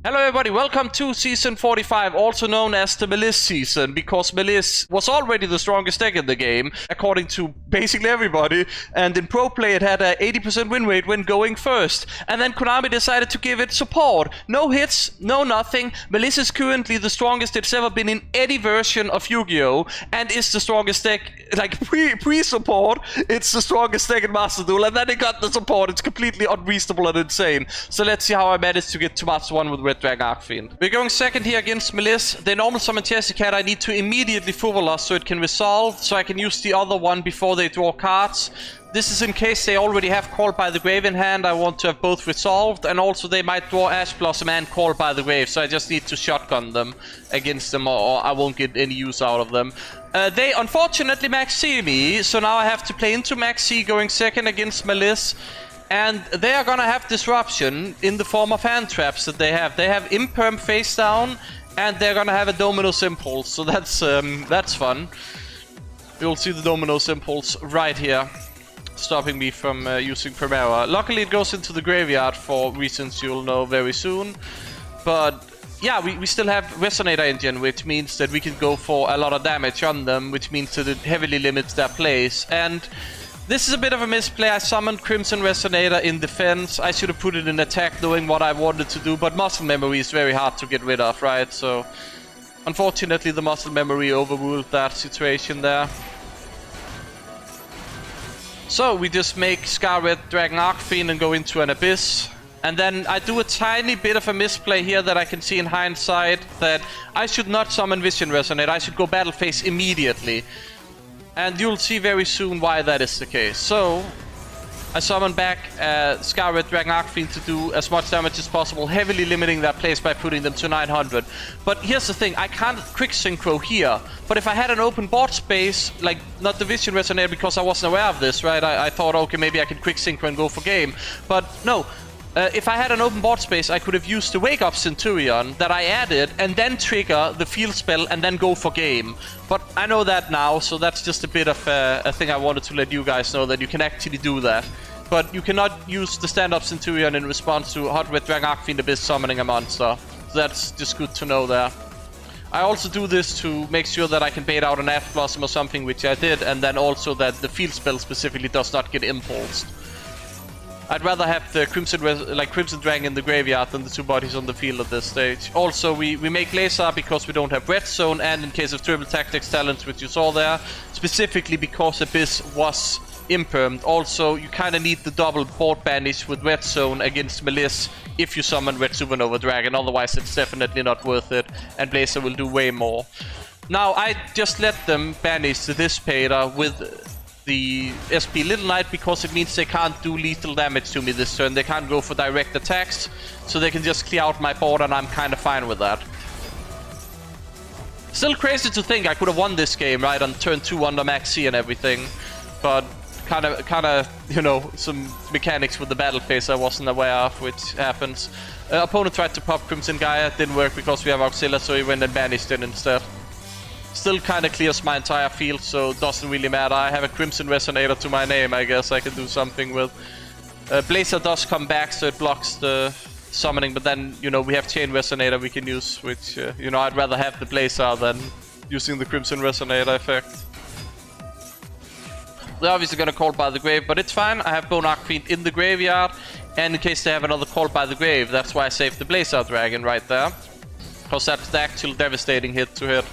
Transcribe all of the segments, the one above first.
Hello everybody, welcome to Season 45, also known as the Maliss season, because Maliss was already the strongest deck in the game, according to basically everybody, and in pro play it had a 80% win rate when going first. And then Konami decided to give it support. No hits, no nothing. Maliss is currently the strongest it's ever been in any version of Yu-Gi-Oh! And is the strongest deck, like pre-support, it's the strongest deck in Master Duel, and then it got the support. It's completely unreasonable and insane. So let's see how I managed to get to Master 1 with Red Dragon Archfiend. We're going second here against Maliss. They normal summon Cat. I need to immediately Fuwalos so it can resolve, so I can use the other one before they draw cards. This is in case they already have Called by the Grave in hand. I want to have both resolved, and also they might draw Ash Blossom and Called by the Grave, so I just need to shotgun them against them, or I won't get any use out of them. They unfortunately Maxx C me, so now I have to play into Maxx C going second against Maliss. And they are gonna have disruption in the form of hand traps that they have. They have Imperm face down, and they're gonna have a Dominus Impulse, so that's fun. You'll see the Dominus Impulse right here, stopping me from using Primera. Luckily it goes into the graveyard for reasons you'll know very soon. But yeah, we still have Resonator Engine, which means that we can go for a lot of damage on them, which means that it heavily limits their plays. And this is a bit of a misplay. I summoned Crimson Resonator in defense. I should have put it in attack knowing what I wanted to do, but muscle memory is very hard to get rid of, right? So unfortunately the muscle memory overruled that situation there. So we just make Scar Red Dragon Archfiend and go into an Abyss. And then I do a tiny bit of a misplay here that I can see in hindsight, that I should not summon Vision Resonator. I should go Battle Phase immediately. And you'll see very soon why that is the case. So I summon back Scar Red Dragon Archfiend to do as much damage as possible, heavily limiting their plays by putting them to 900. But here's the thing, I can't quick synchro here. But if I had an open board space, like not the Vision Resonator because I wasn't aware of this, right? I thought, okay, maybe I can quick synchro and go for game. But no. If I had an open board space, I could have used the Wake Up Centur-ion that I added and then trigger the field spell and then go for game. But I know that now, so that's just a bit of a thing I wanted to let you guys know, that you can actually do that. But you cannot use the stand-up Centur-ion in response to Hot Red Dragon Archfiend Abyss summoning a monster. So that's just good to know there. I also do this to make sure that I can bait out an Ash Blossom or something, which I did, and then also that the field spell specifically does not get impulsed. I'd rather have the Crimson Dragon in the graveyard than the two bodies on the field at this stage. Also, we make Laser because we don't have Red Zone, and in case of Triple Tactics Talents, which you saw there, specifically because Abyss was impermed. Also, you kind of need the double board banish with Red Zone against Maliss if you summon Red Supernova Dragon, otherwise it's definitely not worth it, and Blazer will do way more. Now, I just let them banish the Dissipator with the SP Little Knight because it means they can't do lethal damage to me this turn. They can't go for direct attacks, so they can just clear out my board, and I'm kind of fine with that. Still crazy to think I could have won this game, right, on turn 2 under Maxx C and everything, but kind of, you know, some mechanics with the battle phase I wasn't aware of, which happens. Opponent tried to pop Crimson Gaia, didn't work because we have Auxilia, so he went and banished it instead. Still kind of clears my entire field, so it doesn't really matter. I have a Crimson Resonator to my name, I guess I can do something with. Blazer does come back, so it blocks the summoning, but then, you know, we have Chain Resonator we can use, which, you know, I'd rather have the Blazer than using the Crimson Resonator effect. They're obviously gonna Call by the Grave, but it's fine. I have Bone Archfiend in the graveyard, and in case they have another Call by the Grave, that's why I saved the Blazer Dragon right there. Because that's the actual devastating hit to hit.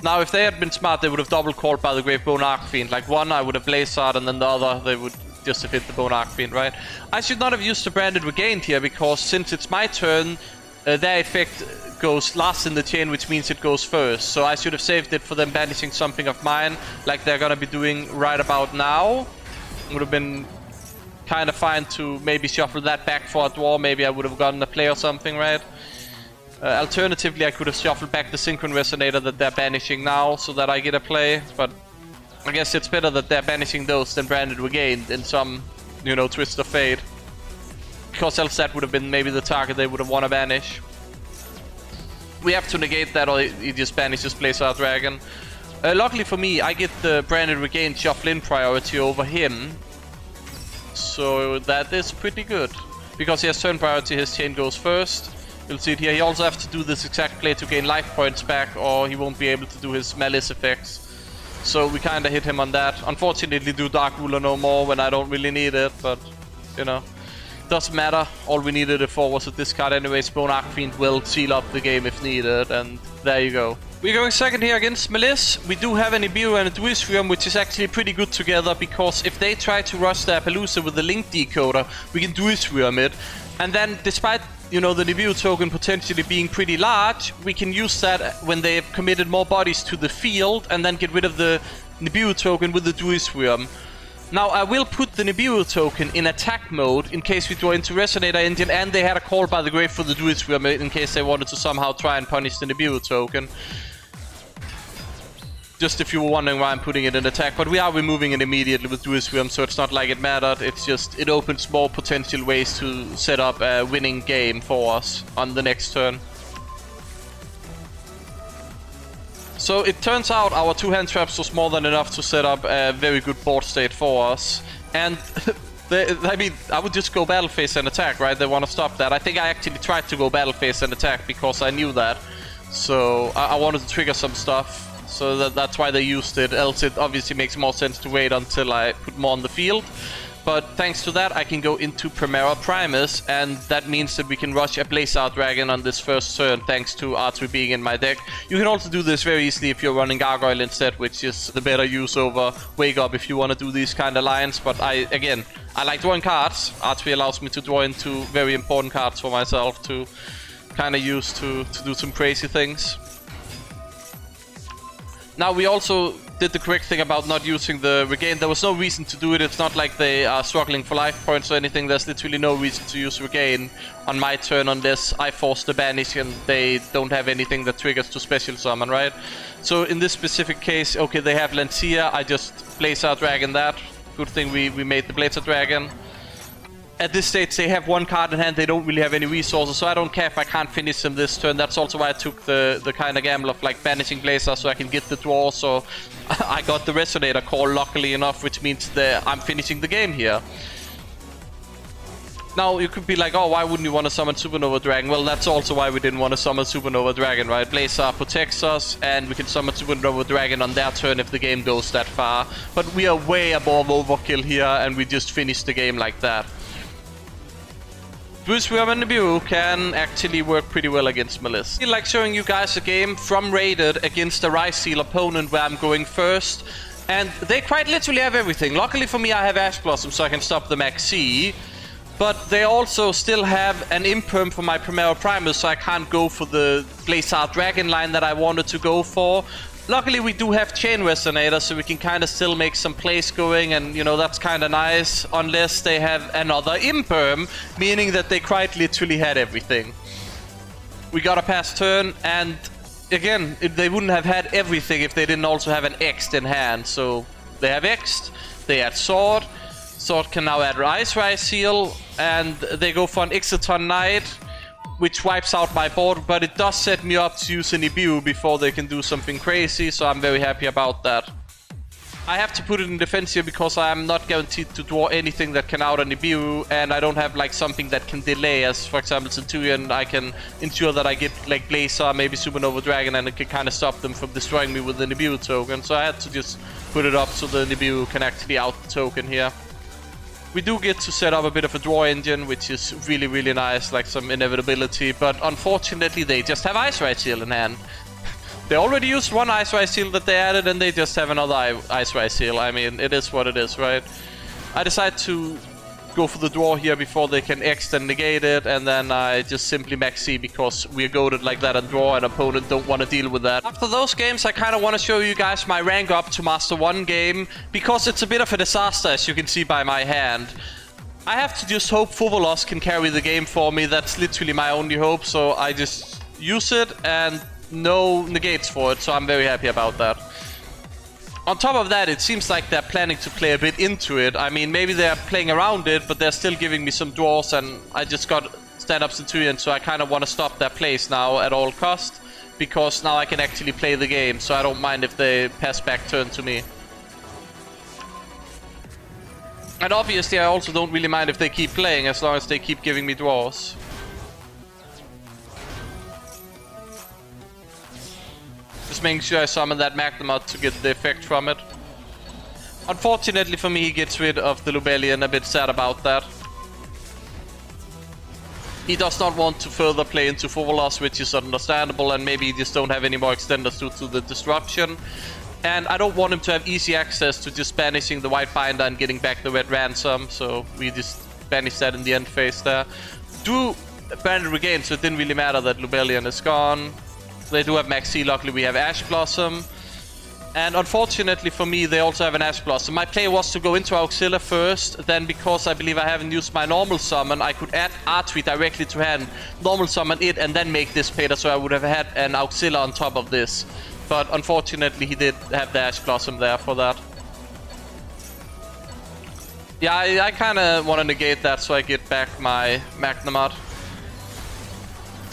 Now, if they had been smart, they would have double Called by the Grave Bone Archfiend. Like one, I would have Blazered, and then the other, they would just have hit the Bone Archfiend, right? I should not have used the Branded Regained here, because since it's my turn, their effect goes last in the chain, which means it goes first. So I should have saved it for them banishing something of mine, like they're gonna be doing right about now. It would have been kind of fine to maybe shuffle that back for a draw. Maybe I would have gotten a play or something, right? Alternatively, I could have shuffled back the Synchron Resonator that they're banishing now, so that I get a play, but I guess it's better that they're banishing those than Branded Regained in some, you know, twist of fate. Because else that would have been maybe the target they would have want to banish. We have to negate that, or he just banishes Blazer Dragon. Luckily for me, I get the Branded Regained shuffle-in priority over him, so that is pretty good. Because he has turn priority, his chain goes first. You'll see it here. He also has to do this exact play to gain life points back, or he won't be able to do his Maliss effects. So we kind of hit him on that. Unfortunately, do Dark Ruler no more when I don't really need it, but, you know. Doesn't matter. All we needed it for was a discard anyway. Spawn Archfiend will seal up the game if needed, and there you go. We're going second here against Maliss. We do have an Nibiru and a Duelist Realm, which is actually pretty good together, because if they try to rush their Appaloosa with the Link Decoder, we can Duelist Realm it. And then, despite, you know, the Nibiru token potentially being pretty large, we can use that when they've committed more bodies to the field, and then get rid of the Nibiru token with the Duelist Realm. Now, I will put the Nibiru token in attack mode in case we draw into Resonator Engine, and they had a call by the grave for the Duelist Realm in case they wanted to somehow try and punish the Nibiru token. Just if you were wondering why I'm putting it in attack, but we are removing it immediately with Duelist Realm, so it's not like it mattered. It's just, it opens more potential ways to set up a winning game for us on the next turn. So it turns out our 2 hand traps was more than enough to set up a very good board state for us. And I mean, I would just go battle phase and attack, right? They want to stop that. I think I actually tried to go battle phase and attack because I knew that. So I wanted to trigger some stuff. So that's why they used it. Else it obviously makes more sense to wait until I put more on the field. But thanks to that, I can go into Primera Primus, and that means that we can rush a Ryzeal Dragon on this first turn, thanks to R3 being in my deck. You can also do this very easily if you're running Gargoyle instead, which is the better use over Wake Up if you want to do these kind of lines. But I like drawing cards. R3 allows me to draw into very important cards for myself to kind of use to do some crazy things. Now, we also did the correct thing about not using the Regain. There was no reason to do it. It's not like they are struggling for life points or anything. There's literally no reason to use Regain on my turn unless I force the banish and they don't have anything that triggers to special summon, right? So in this specific case, okay, they have Lancia. I just Ryzeal Dragon that. Good thing we made the Ryzeal Dragon. At this stage, they have 1 card in hand. They don't really have any resources, so I don't care if I can't finish them this turn. That's also why I took the kind of gamble of like banishing Ryzeal so I can get the draw. So I got the Resonator call, luckily enough, which means that I'm finishing the game here. Now, you could be like, oh, why wouldn't you want to summon Supernova Dragon? Well, that's also why we didn't want to summon Supernova Dragon, right? Ryzeal protects us, and we can summon Supernova Dragon on their turn if the game goes that far. But we are way above overkill here, and we just finished the game like that. Duelist Realm and Nibiru can actually work pretty well against Maliss. I feel like showing you guys a game from Rated against a Ryzeal opponent where I'm going first. And they quite literally have everything. Luckily for me, I have Ash Blossom so I can stop the Maxx C. But they also still have an Imperm for my Primera Primus, so I can't go for the Ryzeal Dragon line that I wanted to go for. Luckily, we do have Chain Resonator, so we can kind of still make some plays going, and, you know, that's kind of nice, unless they have another Imperm, meaning that they quite literally had everything. We got a pass turn, and again, they wouldn't have had everything if they didn't also have an X'd in hand. So they have X'd, they add Sword, Sword can now add Ice Ryzeal, and they go for an Ixaton Knight, which wipes out my board, but it does set me up to use an Nibiru before they can do something crazy, so I'm very happy about that. I have to put it in defense here because I'm not guaranteed to draw anything that can out a Nibiru, and I don't have like something that can delay, as for example Centur-ion. I can ensure that I get like Ryzeal, maybe Supernova Dragon, and it can kind of stop them from destroying me with the Nibiru token, so I had to just put it up so the Nibiru can actually out the token here. We do get to set up a bit of a draw engine, which is really, really nice, like some inevitability, but unfortunately they just have Ice Ryzeal in hand. They already used 1 Ice Ryzeal that they added, and they just have another Ice Ryzeal. I mean, it is what it is, right? I decide to go for the draw here before they can X and negate it, and then I just simply Maxx C because we're goaded like that and draw, and opponent don't want to deal with that. After those games, I kind of want to show you guys my rank up to Master 1 game, because it's a bit of a disaster, as you can see by my hand. I have to just hope Fuwalos can carry the game for me. That's literally my only hope, so I just use it, and no negates for it, so I'm very happy about that. On top of that, it seems like they're planning to play a bit into it. I mean, maybe they're playing around it, but they're still giving me some draws, and I just got stand-up Centurion, so I kind of want to stop their plays now at all cost, because now I can actually play the game, so I don't mind if they pass back turn to me. And obviously, I also don't really mind if they keep playing, as long as they keep giving me draws. Just making sure I summon that Magnemod to get the effect from it. Unfortunately for me, he gets rid of the Lubellion. A bit sad about that. He does not want to further play into Fuwalos, which is understandable, and maybe he just don't have any more extenders due to the disruption. And I don't want him to have easy access to just banishing the white binder and getting back the red ransom, so we just banished that in the end phase there. Do ban it regain, so it didn't really matter that Lubellion is gone. They do have Maxx C, luckily we have Ash Blossom. And unfortunately for me, they also have an Ash Blossom. My play was to go into Auxilla first, then because I believe I haven't used my normal summon, I could add Archie directly to hand, normal summon it, and then make this Pater, so I would have had an Auxilla on top of this. But unfortunately, he did have the Ash Blossom there for that. Yeah, I kind of want to negate that so I get back my Magnemod.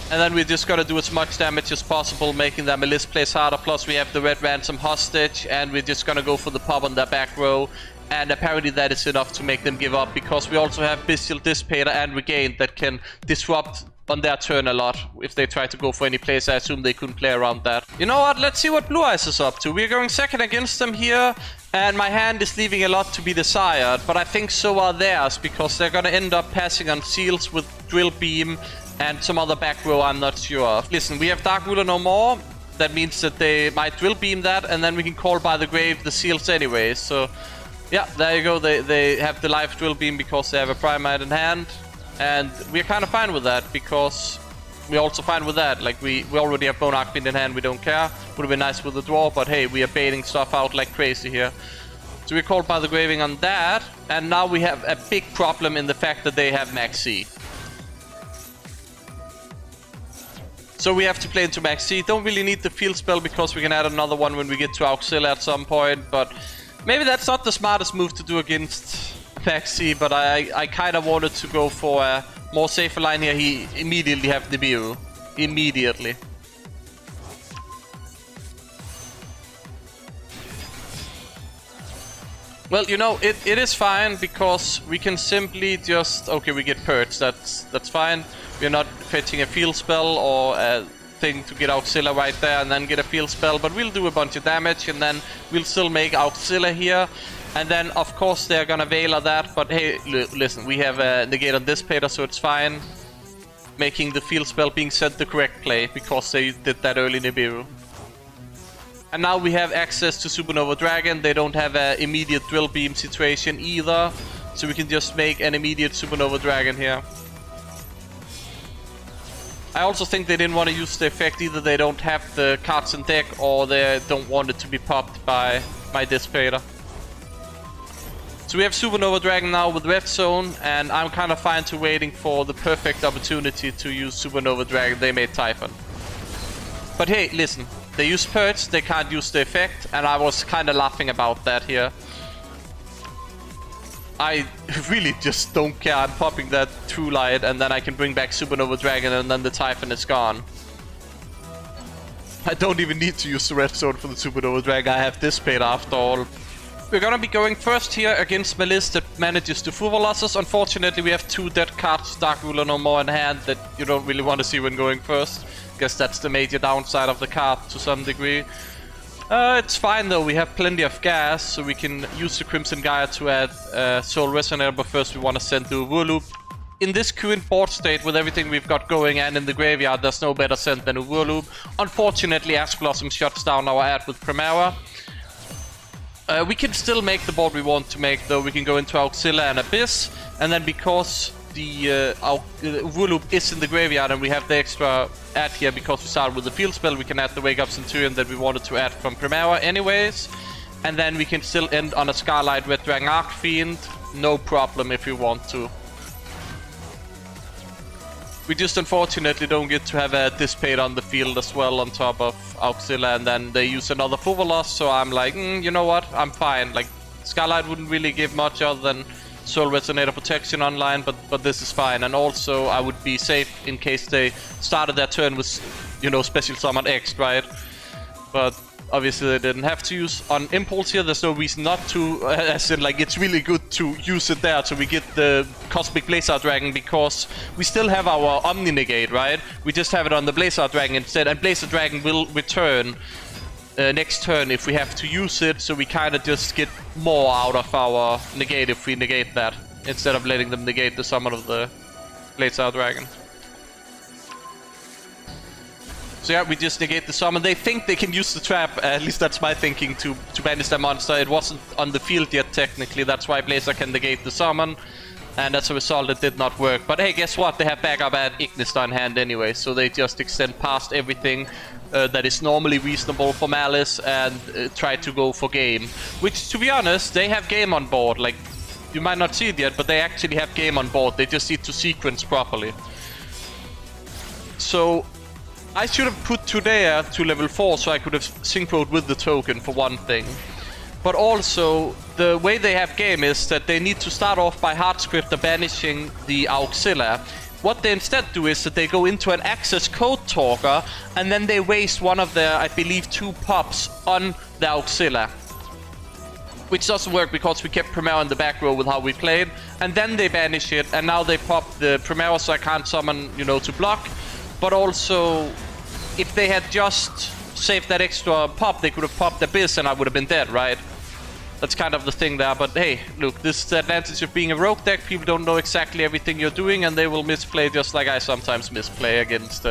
And then we're just gonna do as much damage as possible, making their Maliss plays harder. Plus we have the red ransom hostage, and we're just gonna go for the pop on their back row. And apparently that is enough to make them give up, because we also have Bestial Dissipator and Regain that can disrupt on their turn a lot. If they try to go for any plays, I assume they couldn't play around that. You know what, let's see what Blue Eyes is up to. We're going second against them here, and my hand is leaving a lot to be desired. But I think so are theirs, because they're gonna end up passing on Seals with Drill Beam and some other back row I'm not sure of. Listen, we have Dark Ruler no more. That means that they might Drill Beam that, and then we can call by the grave the Seals anyway. So yeah, there you go. They have the live Drill Beam because they have a Primite in hand. And we're kind of fine with that, because we're also fine with that. Like, we already have Bone Archfiend in hand, we don't care. Would have been nice with the draw, but hey, we are baiting stuff out like crazy here. So we're called by the graving on that. And now we have a big problem in the fact that they have Maxx C. So we have to play into Maxx C. Don't really need the field spell, because we can add another one when we get to Auxilla at some point. But maybe that's not the smartest move to do against Maxx C, but I kind of wanted to go for a more safer line here. He immediately have the Nibiru. Immediately. Well, you know, it is fine, because we can simply just... Okay, we get Purge, that's fine. We're not fetching a field spell or a thing to get Auxilla right there and then get a field spell, but we'll do a bunch of damage, and then we'll still make Auxilla here. And then, of course, they're gonna Veiler that, but hey, listen, we have a negate on this Pater, so it's fine. Making the field spell being sent the correct play, because they did that early Nibiru. And now we have access to Supernova Dragon. They don't have an immediate Drill Beam situation either, so we can just make an immediate Supernova Dragon here. I also think they didn't want to use the effect. Either they don't have the cards in deck, or they don't want it to be popped by my Dissipator. So we have Supernova Dragon now with Red Zone, and I'm kind of fine to waiting for the perfect opportunity to use Supernova Dragon. They made Typhon. But hey, listen, they use Purge, they can't use the effect, and I was kind of laughing about that here. I really just don't care. I'm popping that True Light, and then I can bring back Supernova Dragon, and then the Typhon is gone. I don't even need to use the Red Zone for the Supernova Dragon. I have this paid after all. We're gonna be going first here against Maliss that manages to Fuwalos. Unfortunately, we have two dead cards, Dark Ruler no more in hand, that you don't really want to see when going first. Guess that's the major downside of the card to some degree. It's fine though, we have plenty of gas, so we can use the Crimson Gaia to add Soul Resonator, but first we want to send the Uwurloop. In this current board state, with everything we've got going and in the graveyard, there's no better send than Uwurloop. Unfortunately, Ash Blossom shuts down our ad with Primera. We can still make the board we want to make though. We can go into Auxilla and Abyss, and then because the Uwurloop is in the graveyard and we have the extra add here because we started with the field spell, we can add the Wake Up Centurion that we wanted to add from Primera anyways. And then we can still end on a Scarlet Red Dragon Archfiend, no problem if we want to. We just unfortunately don't get to have a Dissipator on the field as well on top of Auxilla, and then they use another Fuwalos, so I'm like, you know what, I'm fine. Like, Scarlet wouldn't really give much other than Soul Resonator protection online, but this is fine. And also, I would be safe in case they started their turn with, you know, Special Summon X, right? But obviously they didn't have to use on Impulse here. There's no reason not to, as in, like, it's really good to use it there so we get the Cosmic Blazar Dragon, because we still have our Omni Negate, right? We just have it on the Blazar Dragon instead, and Blazar Dragon will return next turn if we have to use it, so we kind of just get more out of our negate if we negate that, instead of letting them negate the summon of the Ryzeal Dragon. So yeah, we just negate the summon. They think they can use the trap, at least that's my thinking, to banish their monster. It wasn't on the field yet, technically, that's why Blazer can negate the summon. And as a result, it did not work. But hey, guess what? They have backup at Ignister in hand anyway, so they just extend past everything that is normally reasonable for Maliss and try to go for game. Which, to be honest, they have game on board. Like, you might not see it yet, but they actually have game on board. They just need to sequence properly. So I should have put Tudea to level 4 so I could have synchroed with the token for one thing. But also, the way they have game is that they need to start off by Hardscripter banishing the Auxilla. What they instead do is that they go into an access code talker and then they waste one of their, I believe, 2 pops on the Auxilla. Which doesn't work because we kept Primera in the back row with how we played. And then they banish it and now they pop the Primera so I can't summon, you know, to block. But also, if they had just saved that extra pop, they could have popped Abyss and I would have been dead, right? That's kind of the thing there, but hey, look, this is the advantage of being a rogue deck. People don't know exactly everything you're doing and they will misplay just like I sometimes misplay against,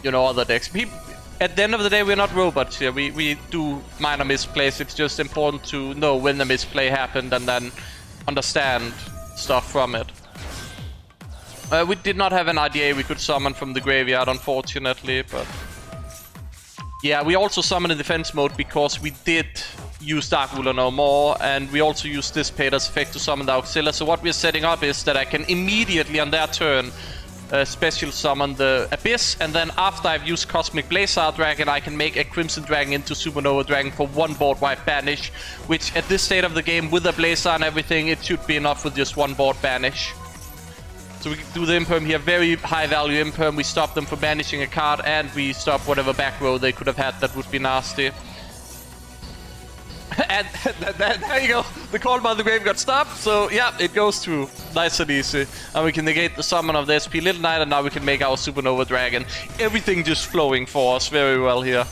you know, other decks. At the end of the day, we're not robots here. We do minor misplays. It's just important to know when the misplay happened and then understand stuff from it. We did not have an IDA we could summon from the graveyard, unfortunately, but yeah, we also summoned in defense mode because we did use Dark Ruler no more, and we also used Dissipator's effect to summon the Auxilla. So what we're setting up is that I can immediately on their turn special summon the Abyss, and then after I've used Cosmic Ryzeal Dragon, I can make a Crimson Dragon into Supernova Dragon for 1 board wipe banish, which at this state of the game, with a Blazer and everything, it should be enough with just 1 board banish. So we do the Imperm here, very high value Imperm. We stop them from banishing a card, and we stop whatever back row they could have had that would be nasty. And there you go, the call by the grave got stopped, so yeah, it goes through, nice and easy. And we can negate the summon of the SP Little Knight, and now we can make our Supernova Dragon. Everything just flowing for us very well here.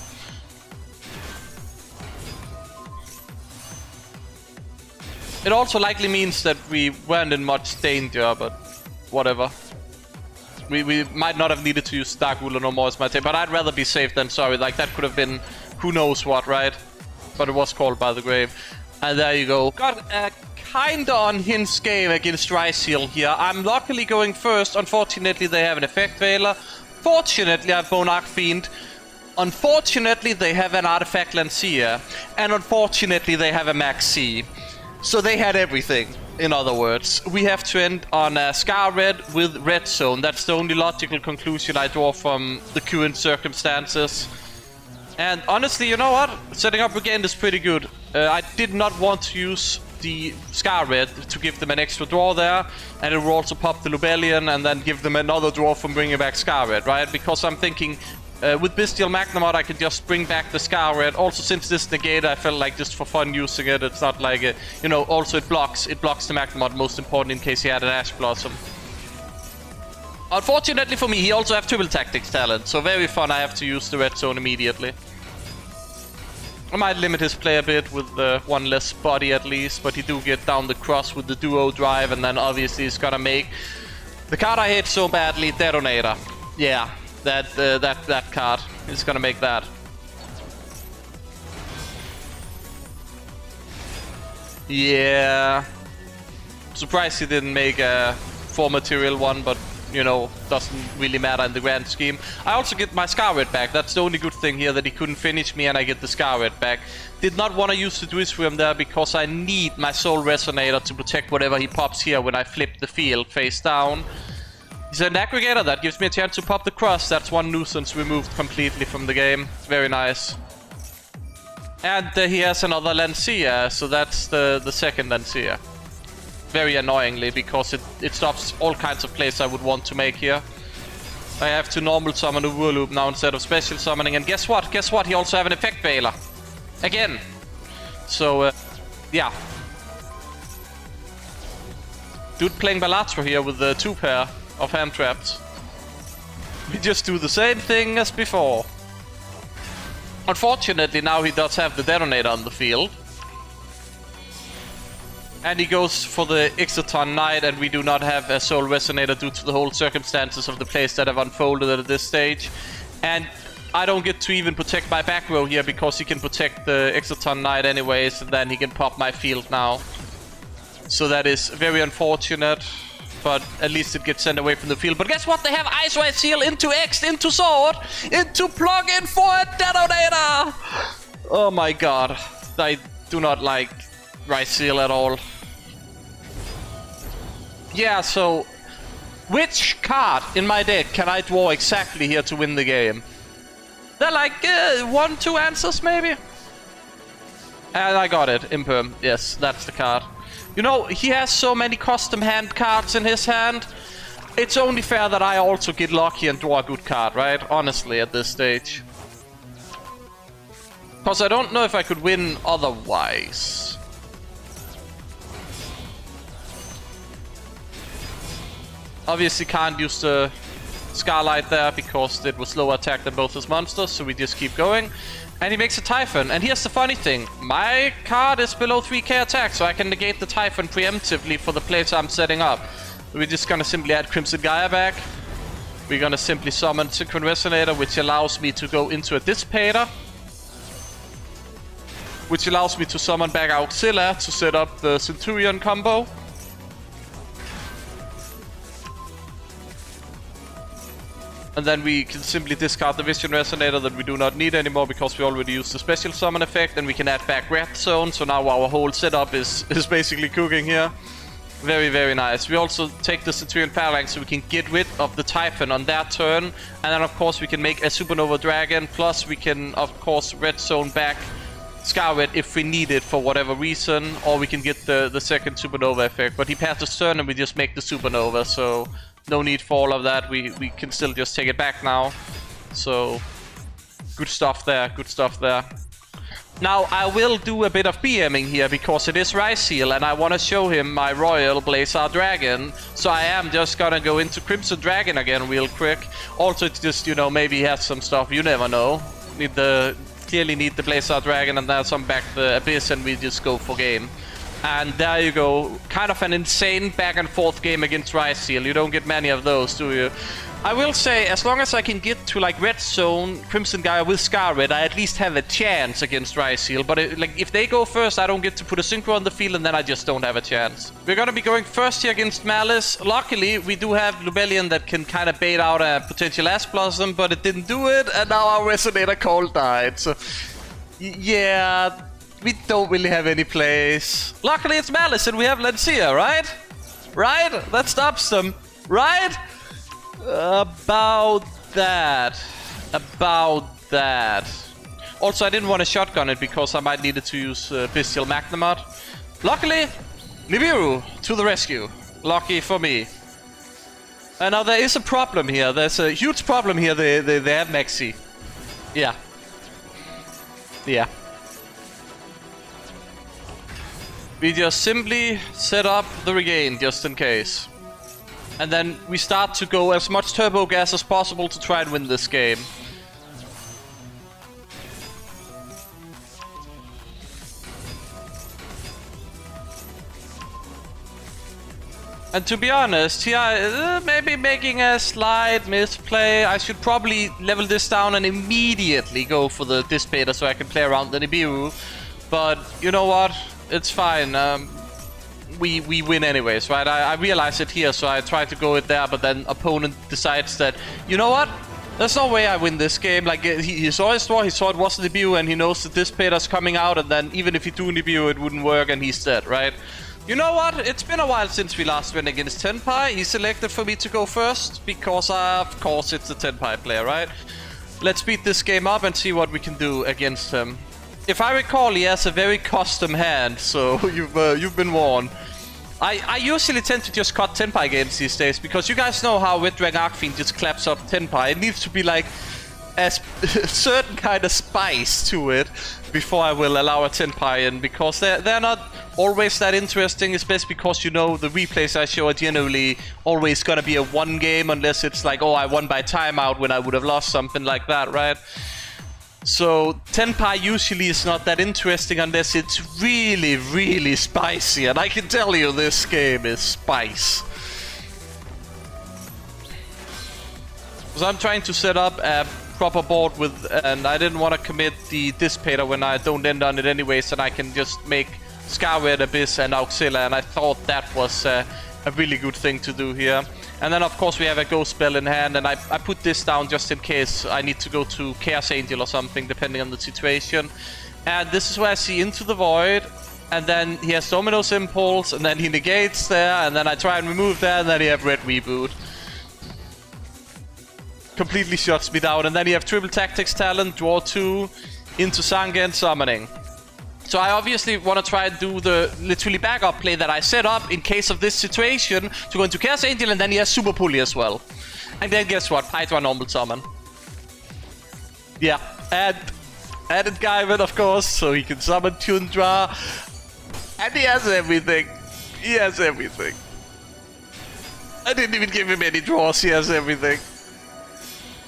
It also likely means that we weren't in much danger, but whatever. We might not have needed to use Dark Ruler no more as my take, but I'd rather be safe than sorry. Like, that could have been who knows what, right? But it was called by the grave. And there you go. Got a kinda unhinged game against Ryzeal here. I'm luckily going first. Unfortunately, they have an Effect Veiler. Fortunately, I have Bone Archfiend. Unfortunately, they have an Artifact Lancia. And unfortunately, they have a Maxx C. So they had everything, in other words. We have to end on Scar Red with Red Zone. That's the only logical conclusion I draw from the current circumstances. And honestly, you know what? Setting up again is pretty good. I did not want to use the Scar Red to give them an extra draw there. And it will also pop the Lubellion and then give them another draw from bringing back Scar Red, right? Because I'm thinking, with Bestial Magnamod, I can just bring back the Scar Red. Also, since this negate, I felt like just for fun using it. It's not like, you know, also it blocks the Magnamod, most important in case he had an Ash Blossom. Unfortunately for me, he also have Triple Tactics talent, so very fun. I have to use the Red Zone immediately. I might limit his play a bit with one less body at least, but he do get down the cross with the Duo Drive, and then obviously he's gonna make the card I hate so badly, Detonator. Yeah, that card is gonna make that. Yeah, surprised he didn't make a 4 material one, but you know, doesn't really matter in the grand scheme. I also get my Scar Red back. That's the only good thing here, that he couldn't finish me and I get the Scar Red back. Did not want to use the Druid's there because I need my Soul Resonator to protect whatever he pops here when I flip the field face down. He's an aggregator, that gives me a chance to pop the cross. That's one nuisance removed completely from the game. It's very nice. And he has another Lancia, so that's the second Lancia. Very annoyingly, because it stops all kinds of plays I would want to make here. I have to normal summon a Whirloop now instead of special summoning, and guess what? Guess what? He also have an Effect Veiler. Again. So, yeah. Dude playing Balatro here with the 2 pair of hand traps. We just do the same thing as before. Unfortunately, now he does have the detonator on the field. And he goes for the Exoton Knight, and we do not have a Soul Resonator due to the whole circumstances of the plays that have unfolded at this stage. And I don't get to even protect my back row here because he can protect the Exoton Knight anyways, and then he can pop my field now. So that is very unfortunate, but at least it gets sent away from the field. But guess what? They have Ice Ryzeal into X, into Sword, into plug-in for a detonator! Oh my god. I do not like Ryzeal at all. Yeah, so which card in my deck can I draw exactly here to win the game? They're like 1-2 answers maybe? And I got it, Imperm. Yes, that's the card. You know, he has so many custom hand cards in his hand. It's only fair that I also get lucky and draw a good card, right? Honestly, at this stage. Because I don't know if I could win otherwise. Obviously can't use the Scarlight there because it was lower attack than both his monsters, so we just keep going. And he makes a Typhon. And here's the funny thing. My card is below 3k attack, so I can negate the Typhon preemptively for the plays I'm setting up. We're just gonna simply add Crimson Gaia back. We're gonna simply summon Synchron Resonator, which allows me to go into a Dissipator. Which allows me to summon back Auxilla to set up the Centur-ion combo. And then we can simply discard the Vision Resonator that we do not need anymore because we already used the special summon effect, and we can add back Red Zone, so now our whole setup is basically cooking here. Very, very nice. We also take the Centurion Phalanx so we can get rid of the Typhon on their turn, and then of course we can make a Supernova Dragon, plus we can of course Red Zone back Scarlet if we need it for whatever reason, or we can get the second Supernova effect. But he passes turn and we just make the Supernova, so no need for all of that. We can still just take it back now. So good stuff there, good stuff there. Now I will do a bit of BMing here because it is Ryzeal and I want to show him my Royal Ryzeal Dragon. So I am just gonna go into Crimson Dragon again real quick. Also it's just, you know, maybe he has some stuff, you never know. Clearly need the Ryzeal Dragon, and then some back the Abyss, and we just go for game. And there you go, kind of an insane back and forth game against Ryzeal. You don't get many of those, do you? I will say, as long as I can get to like Red Zone, Crimson Gaia with Scarlet, I at least have a chance against Ryzeal. But if they go first, I don't get to put a synchro on the field, and then I just don't have a chance. We're gonna be going first here against Maliss. Luckily, we do have Lubellion that can kind of bait out a potential Ash Blossom, but it didn't do it, and now our Resonator Call died. So, yeah, we don't really have any plays. Luckily, it's Maliss, and we have Lancia, right? Right? That stops them, right? About that. Also, I didn't want to shotgun it because I might need it to use Bestial Magnamod. Luckily, Nibiru to the rescue. Lucky for me. And now there is a problem here. There's a huge problem here. They have Maxx C. Yeah. Yeah. We just simply set up the regain just in case. And then we start to go as much turbo gas as possible to try and win this game. And to be honest, here maybe making a slight misplay. I should probably level this down and immediately go for the Dissipator so I can play around the Nibiru. But you know what? It's fine. We win anyways, right? I realize it here, so I try to go it there, but then opponent decides that, you know what? There's no way I win this game. Like, he saw his draw, he saw it was Nibiru, and he knows the Dissipator's coming out, and then even if he do Nibiru, it wouldn't work, and he's dead, right? You know what? It's been a while since we last went against Tenpai. He selected for me to go first, because of course it's the Tenpai player, right? Let's beat this game up and see what we can do against him. If I recall, he has a very custom hand, so you've been warned. I usually tend to just cut Tenpai games these days, because you guys know how Red Dragon Archfiend just claps up Tenpai. It needs to be like a certain kind of spice to it before I will allow a Tenpai in, because they're not always that interesting, especially because, you know, the replays I show are generally always gonna be a one game, unless it's like, oh, I won by timeout when I would have lost, something like that, right? So Tenpai usually is not that interesting unless it's really, really spicy. And I can tell you this game is spice. So I'm trying to set up a proper board with, and I didn't want to commit the Dissipator when I don't end on it anyways, and I can just make Scar Red, Abyss and Auxilia, and I thought that was a really good thing to do here. And then of course we have a Ghost Spell in hand, and I put this down just in case I need to go to Chaos Angel or something, depending on the situation. And this is where I see Into the Void, and then he has Domino's Impulse, and then he negates there, and then I try and remove that, and then he have Red Reboot. Completely shuts me down, and then you have Triple Tactics Talent, draw 2, into Sanga and Summoning. So I obviously want to try and do the literally backup play that I set up in case of this situation to go into Chaos Angel, and then he has Super Pulley as well. And then guess what? Hydra Normal Summon. Yeah, and added Gaiven of course, so he can summon Tundra. And he has everything. He has everything. I didn't even give him any draws, he has everything.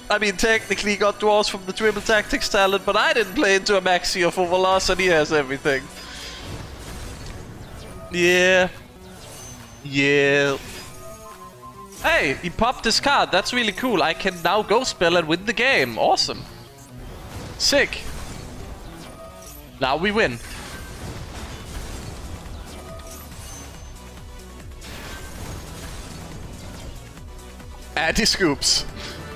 I mean, technically he got draws from the Triple Tactics Talent, but I didn't play into a Maxx C or Fuwalos, and he has everything. Yeah. Yeah. Hey, he popped this card. That's really cool. I can now Ghost Spell and win the game. Awesome. Sick. Now we win. And he scoops.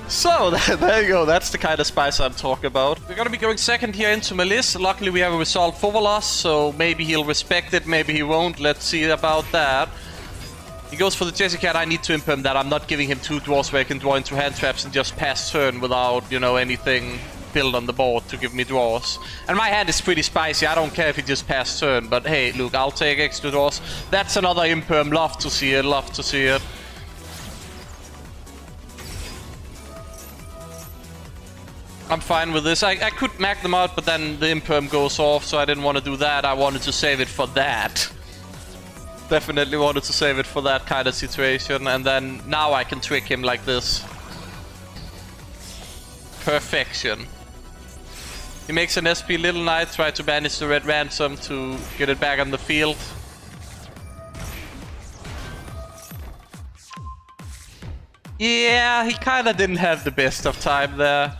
So, there you go, that's the kind of spice I'm talking about. We're gonna be going second here into Maliss. Luckily we have a Ryzeal Fuwalos, so maybe he'll respect it, maybe he won't. Let's see about that. He goes for the Jessica, I need to imp him that I'm not giving him 2 draws where he can draw into hand traps and just pass turn without, you know, anything built on the board to give me draws. And my hand is pretty spicy, I don't care if he just pass turn, but hey, look, I'll take extra draws. That's another imperm, love to see it, love to see it. I'm fine with this. I could mag them out, but then the imperm goes off, so I didn't want to do that. I wanted to save it for that. Definitely wanted to save it for that kind of situation, and then now I can trick him like this. Perfection. He makes an SP Little Knight, try to banish the red ransom to get it back on the field. Yeah, he kinda didn't have the best of time there.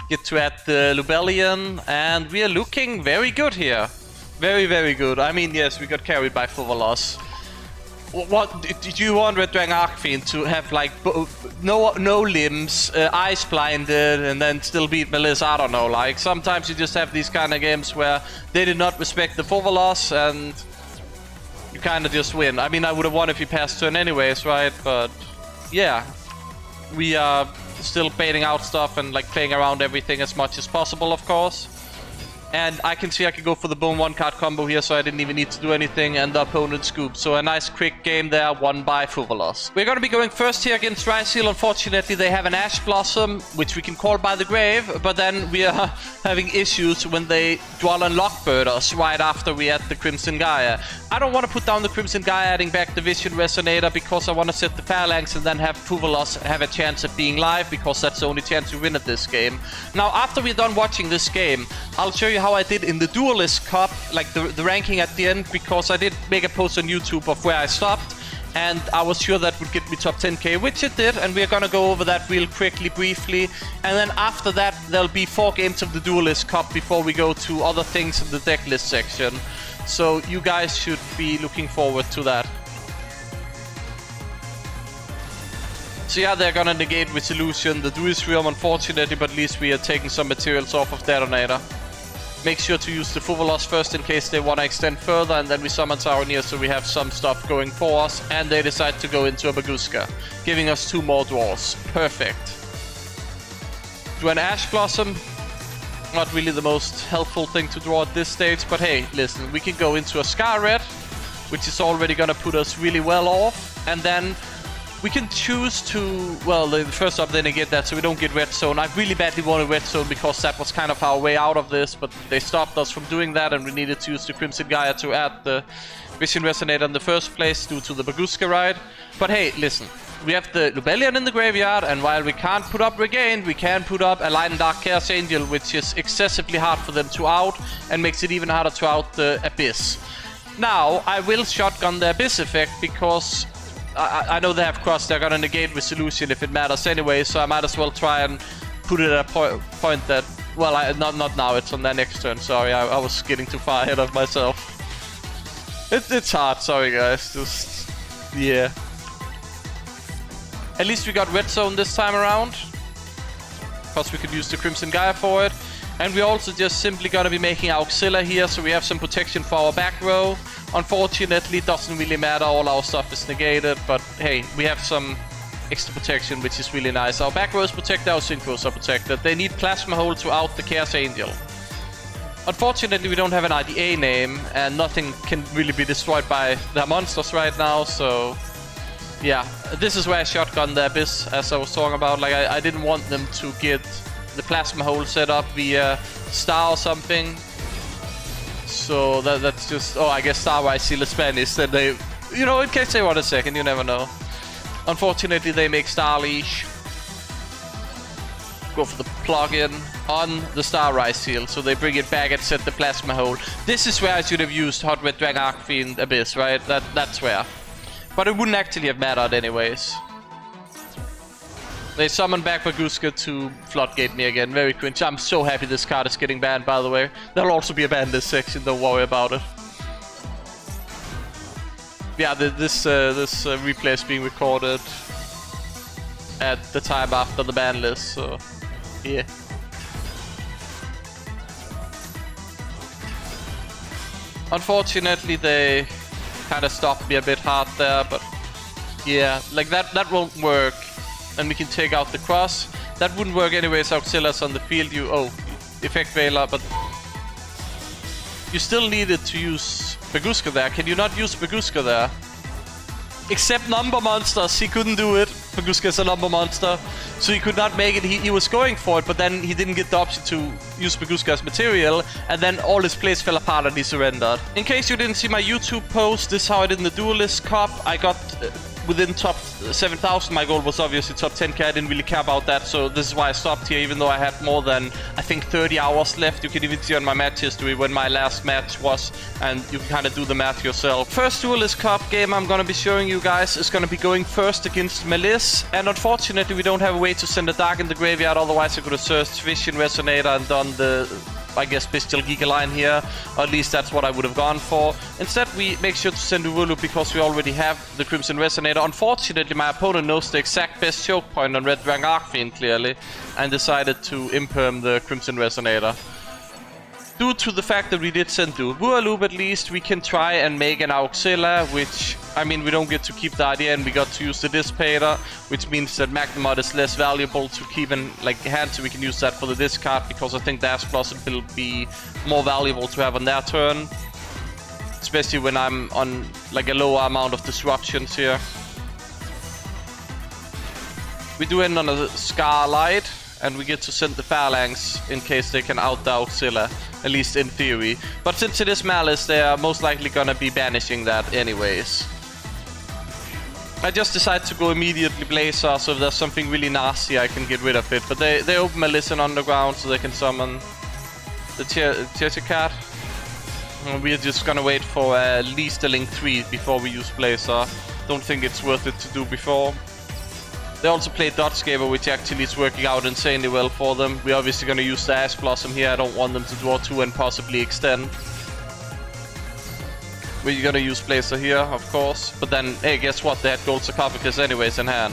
Get to add the Lubellion, and we are looking very good here. Very, very good. I mean, yes, we got carried by Fuwalos. What did you want Red Dragon Archfiend to have, like, no limbs, eyes blinded, and then still beat Maliss? I don't know. Like, sometimes you just have these kind of games where they did not respect the Fuwalos, and you kind of just win. I mean, I would have won if he passed turn anyways, right? But yeah, we are still baiting out stuff and like playing around everything as much as possible, of course. And I can see I can go for the Bone 1-card combo here, so I didn't even need to do anything, and the opponent scooped. So a nice quick game there, won by Fuwalos. We're gonna be going first here against Ryzeal. Unfortunately, they have an Ash Blossom, which we can call by the grave, but then we are having issues when they Dwell and Lockbird us right after we add the Crimson Gaia. I don't want to put down the Crimson Gaia adding back the Vision Resonator, because I want to set the Phalanx and then have Fuwalos have a chance at being live, because that's the only chance you win at this game. Now, after we're done watching this game, I'll show you how I did in the Duelist Cup, like the ranking at the end, because I did make a post on YouTube of where I stopped, and I was sure that would get me top 10k, which it did, and we're gonna go over that real quickly, briefly, and then after that there'll be 4 games of the Duelist Cup before we go to other things in the deck list section. So you guys should be looking forward to that. So yeah, they're gonna negate Resolution, the Duelist Realm, unfortunately, but at least we are taking some materials off of Detonator. Make sure to use the Fuwalos first in case they want to extend further, and then we summon Saronir so we have some stuff going for us, and they decide to go into a Baguska, giving us 2 more draws. Perfect. Do an Ash Blossom. Not really the most helpful thing to draw at this stage, but hey, listen, we can go into a Scar Red, which is already gonna put us really well off, and then we can choose to, well, first off, they negate that so we don't get Red Zone. I really badly wanted Red Zone because that was kind of our way out of this, but they stopped us from doing that, and we needed to use the Crimson Gaia to add the Vision Resonator in the first place due to the Baguska ride. But hey, listen, we have the Rebellion in the graveyard, and while we can't put up Regained, we can put up a Light and Dark Chaos Angel, which is excessively hard for them to out, and makes it even harder to out the Abyss. Now, I will shotgun the Abyss effect, because I know they have cross, they're gonna negate Resolution if it matters anyway, so I might as well try and put it at a point that... Well, not now, it's on their next turn, sorry, I was getting too far ahead of myself. It's hard, sorry guys, just... yeah. At least we got Red Zone this time around, because we could use the Crimson Gaia for it. And we're also just simply gonna be making Auxilla here, so we have some protection for our back row. Unfortunately, it doesn't really matter, all our stuff is negated, but hey, we have some extra protection, which is really nice. Our back row is protected, our synchros are protected. They need Plasma Hole to out the Chaos Angel. Unfortunately, we don't have an IDA name, and nothing can really be destroyed by their monsters right now, so... yeah, this is where I shotgun the Abyss, as I was talking about. Like, I didn't want them to get the Plasma Hole set up via Star or something. So that's just... oh, I guess Star Ryzeal is Spanish, then they... you know, in case they want a second, you never know. Unfortunately, they make Star Leash. Go for the plug-in on the Star Ryzeal, so they bring it back and set the Plasma Hole. This is where I should have used Hot Red Dragon Archfiend Abyss, right? That's where. But it wouldn't actually have mattered anyways. They summon back Baguska to floodgate me again. Very cringe. I'm so happy this card is getting banned, by the way. There'll also be a ban this section, don't worry about it. Yeah, this replay is being recorded at the time after the ban list, so yeah. Unfortunately, they kind of stopped me a bit hard there, but yeah, like that won't work. And we can take out the cross. That wouldn't work anyways, Auxilia's on the field. Effect Veiler, but you still needed to use Baguska there. Can you not use Baguska there? Except number monsters, he couldn't do it. Baguska is a number monster, so he could not make it. He was going for it, but then he didn't get the option to use Baguska as material, and then all his plays fell apart and he surrendered. In case you didn't see my YouTube post, this is how I did in the Duelist Cup. I got within top 7,000. My goal was obviously top 10k. I didn't really care about that, so this is why I stopped here, even though I had more than, I think, 30 hours left. You can even see on my match history when my last match was, and you can kind of do the math yourself. First Duelist Cup game I'm gonna be showing you guys is gonna be going first against Maliss, and unfortunately we don't have a way to send a Dark in the graveyard, otherwise I could have searched Vision Resonator and done the, I guess, Bestial Giga line here, or at least that's what I would have gone for. Instead, we make sure to send Fuwalos because we already have the Crimson Resonator. Unfortunately, my opponent knows the exact best choke point on Red Dragon Archfiend, clearly, and decided to imperm the Crimson Resonator. Due to the fact that we did send Fuwalos, at least, we can try and make an Auxilla, which, I mean, we don't get to keep the idea, and we got to use the Dissipator, which means that Magnemod is less valuable to keep in hand, so we can use that for the discard, because I think the Ash Blossom will be more valuable to have on their turn, especially when I'm on like a lower amount of disruptions here. We do end on a Scar Light, and we get to send the Phalanx in case they can out the Auxilla, at least in theory. But since it is Maliss, they are most likely gonna be banishing that anyways. I just decided to go immediately Blazer, so if there's something really nasty I can get rid of it. But they open Maliss in Underground, so they can summon the Cheshire Cat. And we're just gonna wait for at least a Link 3 before we use Blazer. Don't think it's worth it to do before. They also play Dodgegaver, which actually is working out insanely well for them. We're obviously going to use the Ash Blossom here. I don't want them to draw 2 and possibly extend. We're going to use Blazer here, of course. But then, hey, guess what? They had Gold Sarcophagus anyways in hand.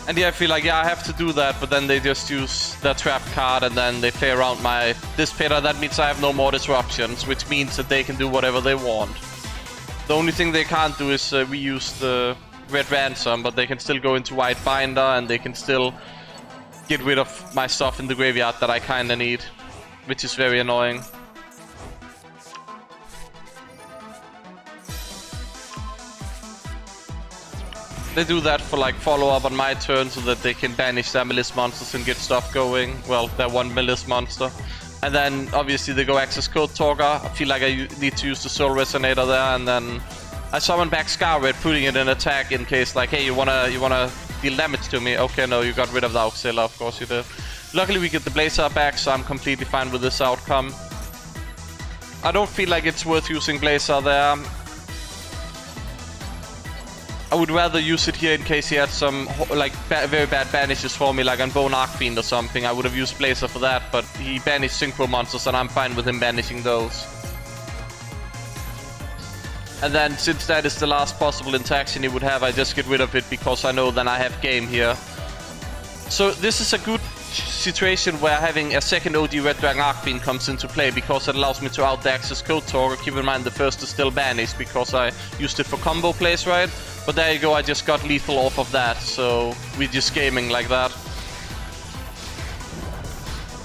And yeah, I feel like, yeah, I have to do that, but then they just use their trap card and then they play around my Dissipator. That means I have no more disruptions, which means that they can do whatever they want. The only thing they can't do is reuse the Red Ransom, but they can still go into White Binder and they can still get rid of my stuff in the graveyard that I kinda need, which is very annoying. They do that for like follow-up on my turn so that they can banish their Maliss monsters and get stuff going. Well, they're one Maliss monster. And then obviously they go Access Code Talker. I feel like I need to use the Soul Resonator there, and then I summon back Scar Red, putting it in attack in case like, hey, you wanna deal damage to me? Okay, no, you got rid of the Auxilla, of course you did. Luckily we get the Blazer back, so I'm completely fine with this outcome. I don't feel like it's worth using Blazer there. I would rather use it here in case he had some like very bad banishes for me, like on Bone Archfiend or something. I would have used Blazer for that, but he banished Synchro monsters and I'm fine with him banishing those. And then since that is the last possible interaction he would have, I just get rid of it because I know then I have game here. So this is a good situation where having a second OG Red Dragon Archfiend comes into play because it allows me to out the Access Code Talker. Keep in mind the first is still banished because I used it for combo plays, right? But there you go, I just got lethal off of that, so we're just gaming like that.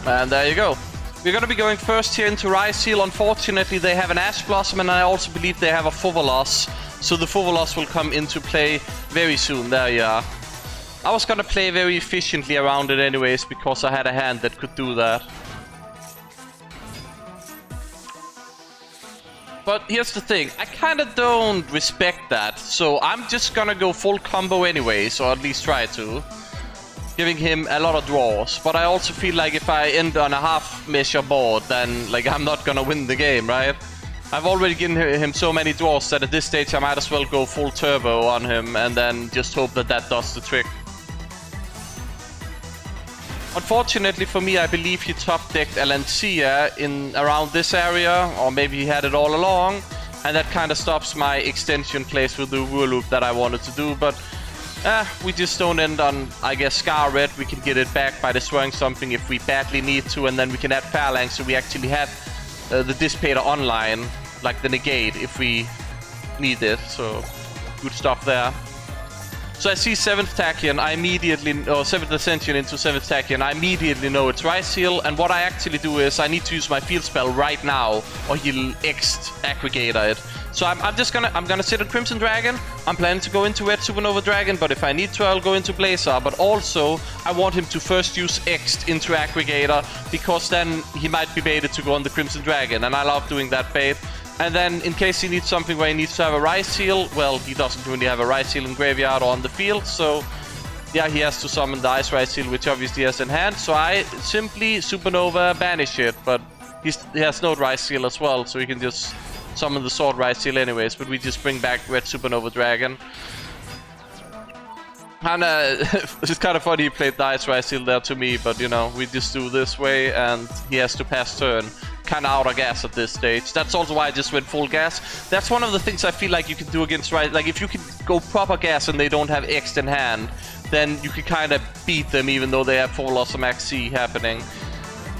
And there you go. We're gonna be going first here into Ryzeal. Unfortunately, they have an Ash Blossom, and I also believe they have a Fuwalos. So the Fuwalos will come into play very soon. There you are. I was gonna play very efficiently around it anyways, because I had a hand that could do that. But here's the thing, I kinda don't respect that, so I'm just gonna go full combo anyways, or at least try to. Giving him a lot of draws, but I also feel like if I end on a half measure board, then like I'm not gonna win the game, right? I've already given him so many draws that at this stage I might as well go full turbo on him and then just hope that that does the trick. Unfortunately for me, I believe he top-decked Alancia in around this area, or maybe he had it all along, and that kind of stops my extension plays with the Wur Loop that I wanted to do, but we just don't end on, I guess, Scar Red. We can get it back by destroying something if we badly need to, and then we can add Phalanx, so we actually have the Dissipator online, like the Negate, if we need it, so good stuff there. So I see 7th Tachyon, I immediately, or 7th Ascension into 7th Tachyon, I immediately know it's Ryzeal, and what I actually do is I need to use my field spell right now, or he'll X Aggregator it. So I'm gonna sit on Crimson Dragon. I'm planning to go into Red Supernova Dragon, but if I need to, I'll go into Blazer. But also, I want him to first use X into Aggregator, because then he might be baited to go on the Crimson Dragon, and I love doing that bait. And then, in case he needs something where he needs to have a Ryzeal, well, he doesn't really have a Ryzeal in graveyard or on the field, so yeah, he has to summon the Ice Ryzeal, which obviously he has in hand. So I simply Supernova banish it, but he has no Ryzeal as well, so he can just summon the Sword Ryzeal anyways, but we just bring back Red Supernova Dragon. And it's kind of funny he played the Ice Ryzeal there to me, but you know, we just do this way and he has to pass turn. Kind of out of gas at this stage. That's also why I just went full gas. That's one of the things I feel like you can do against Ryzeal. Like if you can go proper gas and they don't have X in hand, then you can kind of beat them even though they have Fuwalos or Maxx C happening.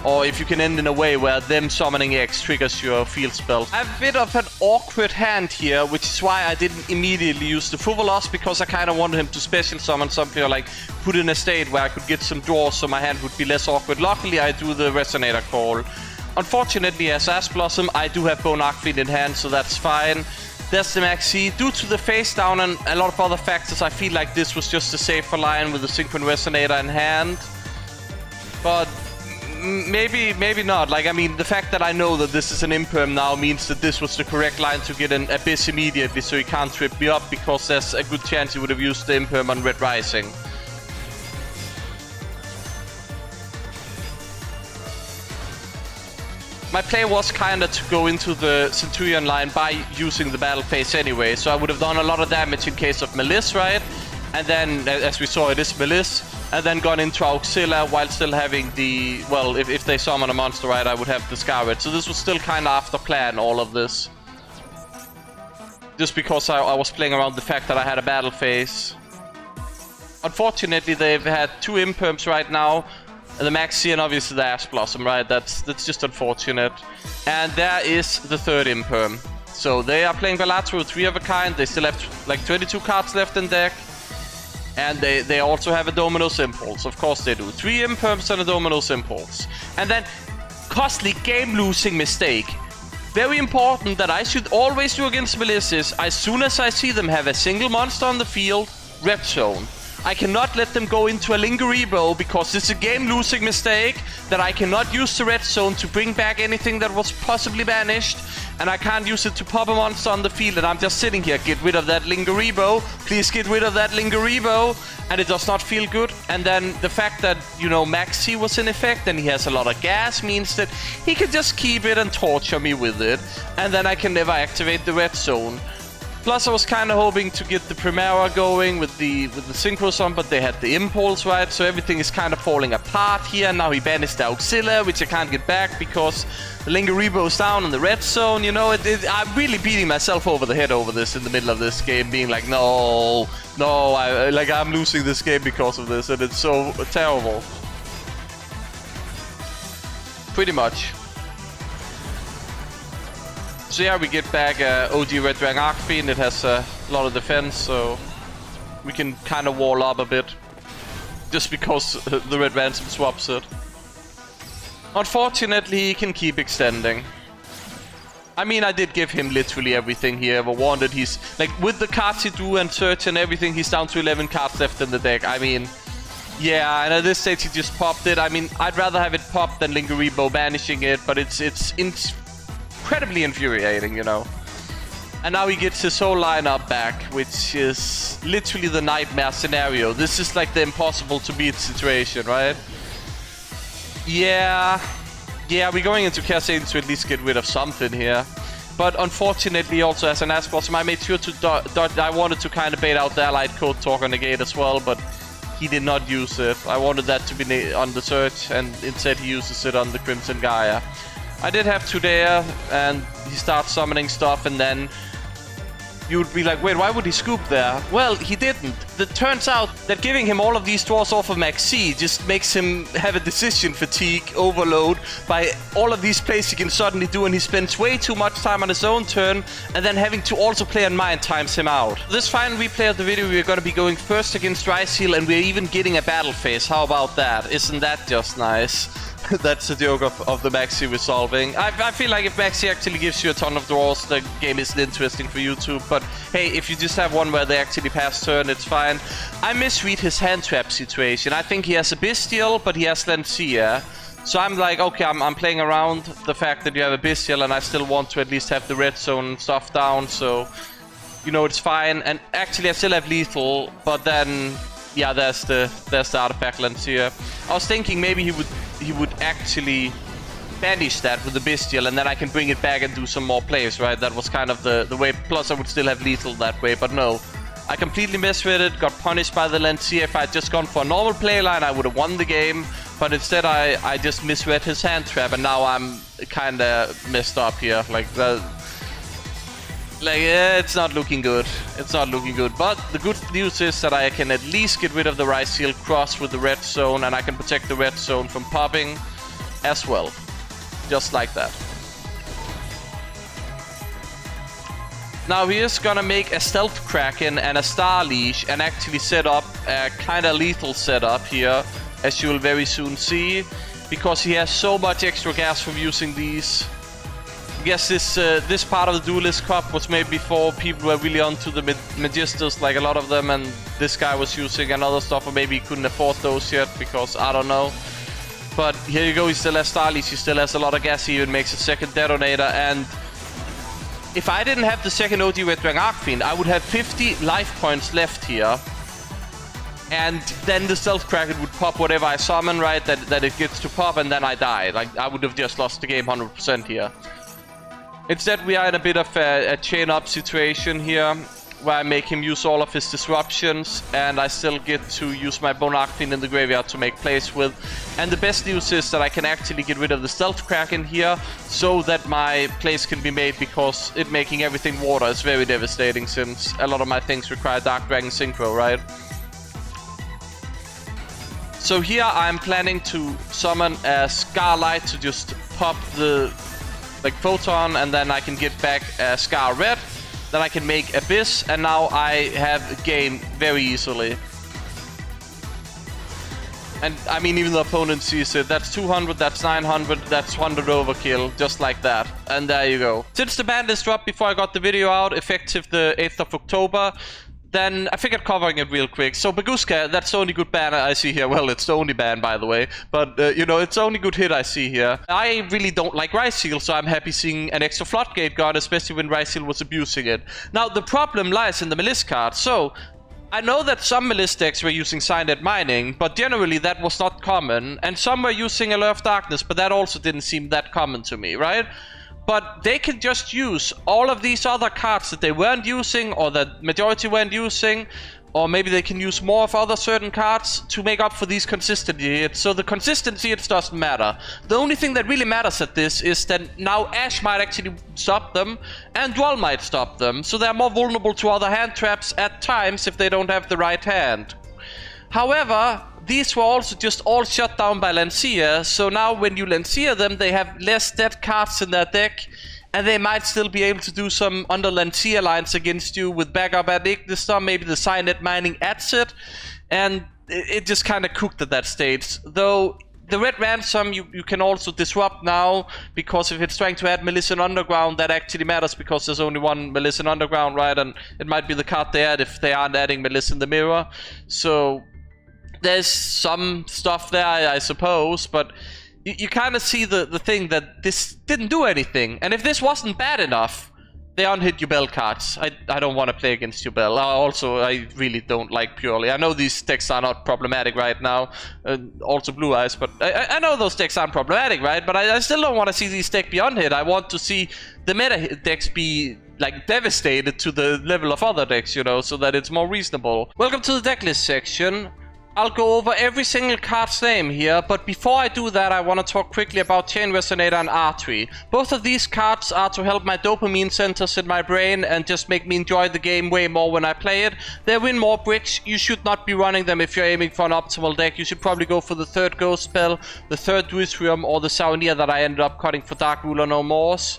Or if you can end in a way where them summoning X triggers your field spell. I have a bit of an awkward hand here, which is why I didn't immediately use the Fuwalos, because I kind of wanted him to special summon something or like put in a state where I could get some draws so my hand would be less awkward. Luckily I do the Resonator call. Unfortunately, as Ash Blossom, I do have Bone Archfiend in hand, so that's fine. There's the Maxx C. Due to the face down and a lot of other factors, I feel like this was just a safer line with the Synchron Resonator in hand. But maybe not. Like, I mean, the fact that I know that this is an Imperm now means that this was the correct line to get an Abyss immediately, so he can't trip me up, because there's a good chance he would have used the Imperm on Red Rising. My play was kinda to go into the Centur-ion line by using the battle phase anyway, so I would have done a lot of damage in case of Maliss, right? And then, as we saw, it is Maliss, and then gone into Auxilla while still having the, well, if they summon a monster, right, I would have the Scar Red. So this was still kinda after plan, all of this. Just because I was playing around the fact that I had a battle phase. Unfortunately, they've had 2 Imperms right now. The Maxx C and obviously the Ash Blossom, right? That's just unfortunate. And there is the 3rd Imperm. So they are playing Balatro, 3 of a kind. They still have like 22 cards left in deck. And they also have a Dominus Impulse. Of course they do. 3 Imperms and a Dominus Impulse. And then, costly game-losing mistake. Very important that I should always do against Maliss is, as soon as I see them have a single monster on the field, Red Zone. I cannot let them go into a Lingerebo because it's a game-losing mistake that I cannot use the red zone to bring back anything that was possibly banished. And I can't use it to pop a monster on the field, and I'm just sitting here. Get rid of that Lingerebo. Please get rid of that Lingerebo. And it does not feel good. And then the fact that, you know, Maxx C was in effect and he has a lot of gas means that he can just keep it and torture me with it. And then I can never activate the red zone. Plus, I was kind of hoping to get the Primera going with the Synchro Zone, but they had the Impulse, right? So everything is kind of falling apart here. Now he banished the Auxilia, which I can't get back because the Lingerebo is down in the red zone. You know, I'm really beating myself over the head over this in the middle of this game, being like, no, I'm losing this game because of this, and it's so terrible. Pretty much. So yeah, we get back OG Red Dragon Archfiend. It has a lot of defense, so we can kind of wall up a bit. Just because the red ransom swaps it. Unfortunately, he can keep extending. I mean, I did give him literally everything he ever wanted. He's, like, with the cards he drew and search and everything, he's down to 11 cards left in the deck. I mean, yeah, and at this stage he just popped it. I mean, I'd rather have it popped than Lingerebo banishing it, but it's incredibly infuriating, you know. And now he gets his whole lineup back, which is literally the nightmare scenario. This is like the impossible to beat situation, right? Yeah, we're going into Cascade to at least get rid of something here. But unfortunately, also as an Ask Blossom, I made sure to dodge. I wanted to kind of bait out the Allied Code Talk on the gate as well, but he did not use it. I wanted that to be on the search, and instead he uses it on the Crimson Gaia. I did have 2 there, and he starts summoning stuff, and then you would be like, wait, why would he scoop there? Well, he didn't. It turns out that giving him all of these draws off of Maxx C just makes him have a decision fatigue overload by all of these plays he can suddenly do, and he spends way too much time on his own turn, and then having to also play on mine times him out. This final replay of the video, we're going to be going first against Ryzeal, and we're even getting a battle phase. How about that? Isn't that just nice? That's the joke of the Maxx C resolving. I feel like if Maxx C actually gives you a ton of draws, the game isn't interesting for YouTube. But hey, if you just have one where they actually pass turn, it's fine. I misread his hand trap situation. I think he has a Bestial, but he has Lancia. So I'm like, okay, I'm playing around the fact that you have a Bestial, and I still want to at least have the red zone and stuff down. So, you know, it's fine. And actually, I still have lethal, but then, yeah, there's the artifact Lancia. I was thinking maybe he would actually banish that with the Bestial, and then I can bring it back and do some more plays, right? That was kind of the way. Plus, I would still have lethal that way, but no. I completely misread it, got punished by the Lancia. If I had just gone for a normal playline, I would have won the game. But instead, I just misread his hand trap, and now I'm kind of messed up here. Yeah, it's not looking good. It's not looking good. But the good news is that I can at least get rid of the Ryzeal cross with the red zone, and I can protect the red zone from popping as well. Just like that. Now he is gonna make a Stealth Kraken and a Star Leash and actually set up a kind of lethal setup here, as you will very soon see, because he has so much extra gas from using these. I guess this part of the Duelist Cup was made before people were really onto the Magisters, like a lot of them, and this guy was using another stuff, or maybe he couldn't afford those yet, because I don't know. But here you go, he still has Star Leash, he still has a lot of gas, he even makes a second detonator, and if I didn't have the second OG Red Dragon Archfiend, I would have 50 life points left here. And then the Stealth Kraken would pop whatever I summon, right, that it gets to pop, and then I die. Like, I would have just lost the game 100% here. Instead, we are in a bit of a chain-up situation here, where I make him use all of his disruptions, and I still get to use my Bone Archfiend in the graveyard to make plays with. And the best news is that I can actually get rid of the Stealth Kraken here, so that my plays can be made, because it making everything water is very devastating, since a lot of my things require Dark Dragon Synchro, right? So here I'm planning to summon a Scarlight to just pop the Photon, and then I can get back a Scar Red. Then I can make Abyss, and now I have a game very easily. And I mean, even the opponent sees it. That's 200, that's 900, that's 100 overkill, just like that. And there you go. Since the ban list dropped before I got the video out, effective the 8th of October, then I figured covering it real quick. So Baguska, that's the only good ban I see here. Well, it's the only ban, by the way. But, you know, it's the only good hit I see here. I really don't like Ryzeal, so I'm happy seeing an extra Floodgate Guard, especially when Ryzeal was abusing it. Now, the problem lies in the Maliss card. So, I know that some Maliss decks were using Cynet Mining, but generally that was not common. And some were using Allure of Darkness, but that also didn't seem that common to me, right? But they can just use all of these other cards that they weren't using, or that majority weren't using, or maybe they can use more of other certain cards to make up for these consistency hits. So the consistency hits doesn't matter. The only thing that really matters at this is that now Ash might actually stop them, and Duel might stop them. So they're more vulnerable to other hand traps at times if they don't have the right hand. However, these were also just all shut down by Lancia, so now when you Lancia them, they have less dead cards in their deck, and they might still be able to do some under Lancia lines against you with backup at Ignister, maybe the Cynet Mining adds it, and it just kind of cooked at that stage. Though the Red Ransom you can also disrupt now, because if it's trying to add Maliss in Underground, that actually matters because there's only one Maliss in Underground, right? And it might be the card they add if they aren't adding Maliss in the Mirror. So there's some stuff there, I suppose, but you kind of see the thing that this didn't do anything. And if this wasn't bad enough, they unhit Yubel cards. I don't want to play against Yubel. Also, I really don't like Purely. I know these decks are not problematic right now, also Blue Eyes, but I know those decks aren't problematic, right? But I still don't want to see these decks be unhit. I want to see the meta decks be like devastated to the level of other decks, you know, so that it's more reasonable. Welcome to the decklist section. I'll go over every single card's name here, but before I do that, I want to talk quickly about Chain Resonator and Artery. Both of these cards are to help my dopamine centers in my brain and just make me enjoy the game way more when I play it. They win more bricks. You should not be running them if you're aiming for an optimal deck. You should probably go for the third Ghost spell, the third Duelist Realm, or the Saunier that I ended up cutting for Dark Ruler No Mores.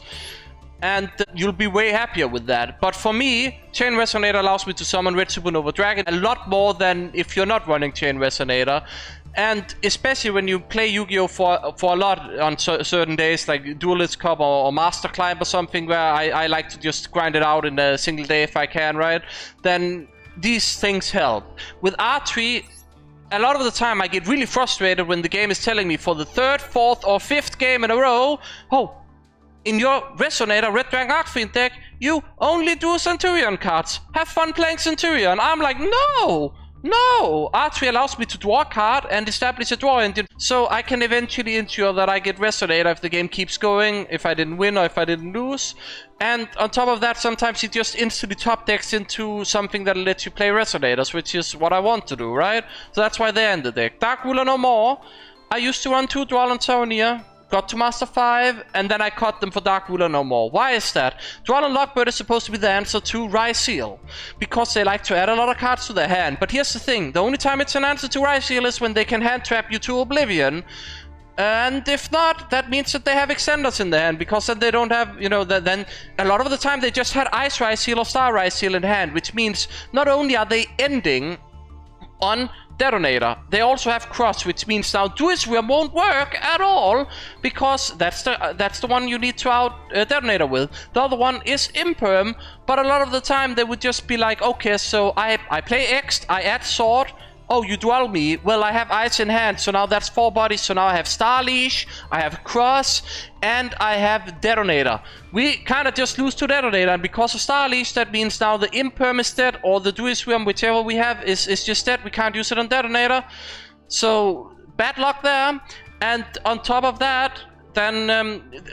And you'll be way happier with that. But for me, Chain Resonator allows me to summon Red Supernova Dragon a lot more than if you're not running Chain Resonator. And especially when you play Yu-Gi-Oh! for a lot on certain days, like Duelist Cup or Master Climb or something, where I like to just grind it out in a single day if I can, right? Then these things help. With R3, a lot of the time I get really frustrated when the game is telling me for the third, fourth, or fifth game in a row, oh, in your Resonator Red Dragon Archfiend deck, you only do centur-ion cards. Have fun playing centur-ion. I'm like, no! No! R3 allows me to draw a card and establish a draw engine, so I can eventually ensure that I get Resonator if the game keeps going, if I didn't win or if I didn't lose. And on top of that, sometimes it just instantly top decks into something that'll let you play Resonators, which is what I want to do, right? So that's why they end the deck. Dark Ruler No More. I used to run 2 Dual and Saunier. Got to Master 5, and then I cut them for Dark Ruler No More. Why is that? Dual and Lockbird is supposed to be the answer to Ryzeal, because they like to add a lot of cards to their hand. But here's the thing, the only time it's an answer to Ryzeal is when they can hand trap you to Oblivion. And if not, that means that they have extenders in their hand, because then they don't have, you know, then a lot of the time they just had Ice Ryzeal or Star Ryzeal in hand, which means not only are they ending on Detonator, they also have Cross, which means now Duelist Realm won't work at all, because that's the one you need to out Detonator with. The other one is Imperm, but a lot of the time they would just be like, okay, so I play X, I add Sword. Oh, you duel me. Well, I have Ice in hand, so now that's 4 bodies. So now I have Star Leash, I have Cross, and I have Detonator. We kind of just lose to Detonator, and because of Star Leash, that means now the Imperm is dead, or the Duelist Realm, whichever we have, is just dead. We can't use it on Detonator. So, bad luck there. And on top of that, then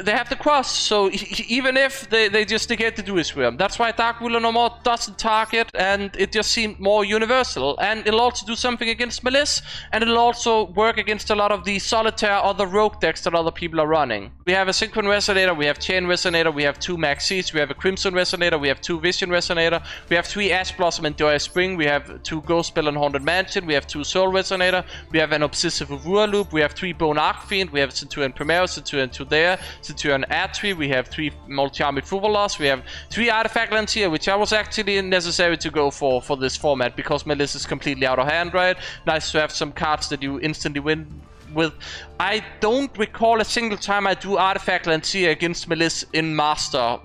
they have the Cross, so even if they just negate the Duelist Realm. That's why Dark Ruler No More doesn't target, and it just seemed more universal. And it'll also do something against Maliss, and it'll also work against a lot of the solitaire other rogue decks that other people are running. We have a Synchron Resonator, we have Chain Resonator, we have 2 Maxx Cs, we have a Crimson Resonator, we have 2 Vision Resonator, we have 3 Ash Blossom and Joyous Spring, we have 2 Ghost Spell and Haunted Mansion, we have 2 Soul Resonator, we have an Obsessive Aurora Loop, we have 3 Bone Archfiend, we have Centur-ion Primero, Centur-ion Tudea, Centur-ion Atri, we have 3 Multi-Armed Fuwalos, we have 3 Artifact Lancia, which I was actually necessary to go for this format, because Maliss is completely out of hand, right? Nice to have some cards that you instantly win with. I don't recall a single time I do Artifact Lancia against Maliss in Master,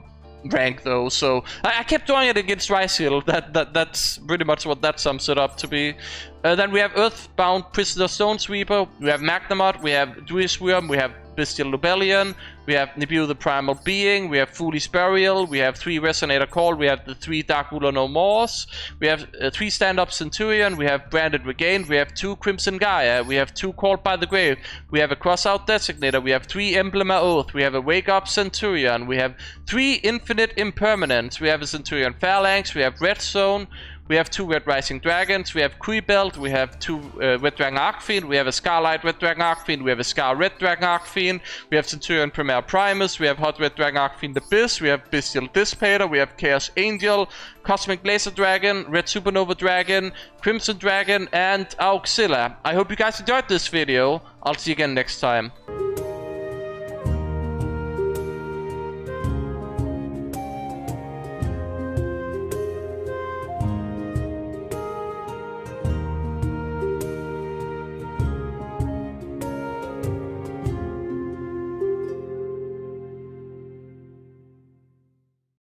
rank though, so I kept doing it against Ryzeal. That's pretty much what that sums it up to be. Then we have Earthbound Prisoner Stone Sweeper, we have Magnamod, we have Duelist Worm, we have Bestial Rebellion, we have Nibiru the Primal Being, we have Foolish Burial, we have 3 Resonator Call, we have the 3 Dark Ruler No Mores, we have 3 Stand-Up Centurion, we have Branded Regained, we have 2 Crimson Gaia, we have 2 Called by the Grave, we have a Crossout Designator, we have 3 Emblema Oath, we have a Wake Up Centurion, we have 3 Infinite Impermanence, we have a Centurion Phalanx, we have Red Zone, we have 2 Red Rising Dragons, we have Kui Belt, we have 2 Red Dragon Archfiend, we have a Scarlight Red Dragon Archfiend, we have a Scar Red Dragon Archfiend, we have Centurion Premier Primus, we have Hot Red Dragon Archfiend Abyss, we have Bestial Dissipator, we have Chaos Angel, Cosmic Laser Dragon, Red Supernova Dragon, Crimson Dragon, and Auxilla. I hope you guys enjoyed this video. I'll see you again next time.